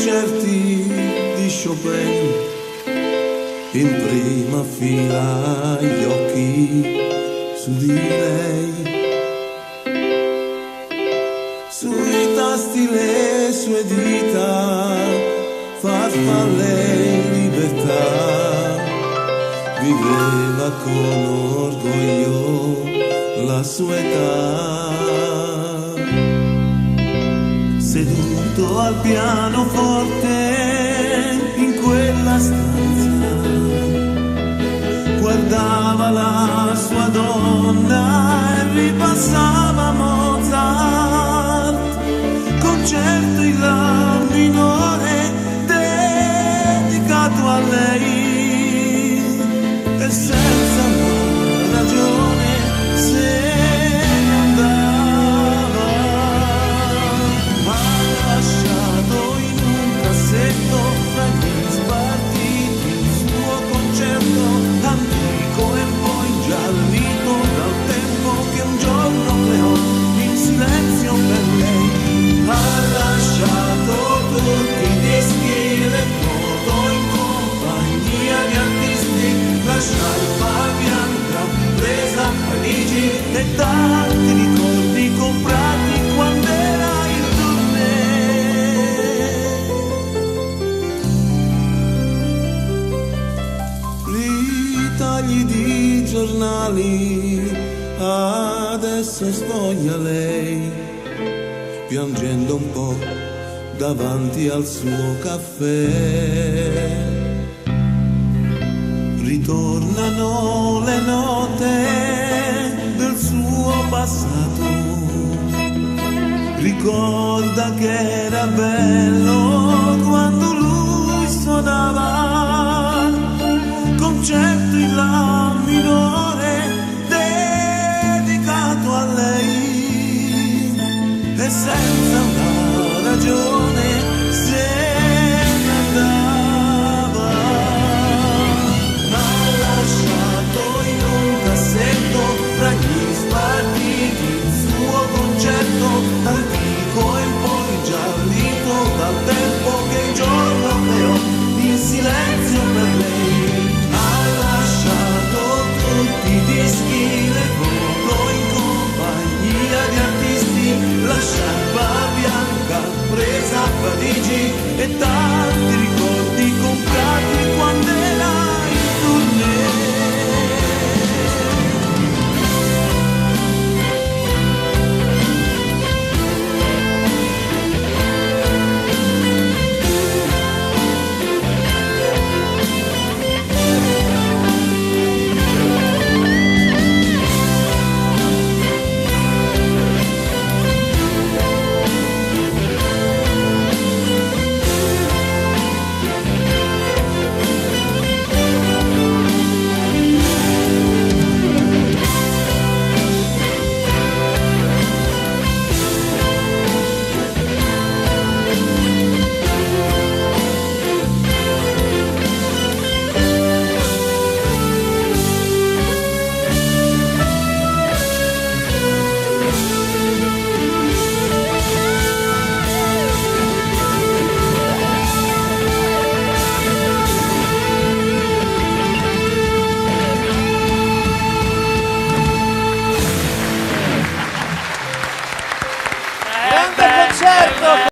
concerti di Chopin, in prima fila gli occhi su di lei, sui tasti le sue dita, farfalle in libertà, viveva con orgoglio la sua età. Seduto al pianoforte in quella stanza, guardava la sua donna e ripassava Mozart, concerto in la minore dedicato a lei, e senza una ragione se ne andava. Ha lasciato in un cassetto tra gli spartiti il suo concerto antico e poi ingiallito dal tempo che un giorno creò in silenzio per lei. Ha lasciato tutti i dischi, le foto in compagnia di artisti, la sciarpa bianca presa a Parigi e tanti ricordi comprati quando era in tournée. Li tagli di giornali, adesso sfoglia lei, piangendo un po' davanti al suo caffè. Ritornano le note del suo passato, ricorda che era bello quando lui suonava, concerto in la minore dedicato a lei, e senza una ragione se ne andava. Ha lasciato in un cassetto tra gli spartiti il suo concerto antico e poi ingiallito dal tempo che il giorno creò in silenzio per lei. Ha lasciato tutti i dischi, le foto in compagnia di artisti, la sciarpa bianca presa a Parigi e tanti ricordi comprati quando era in tournée. Grande concerto!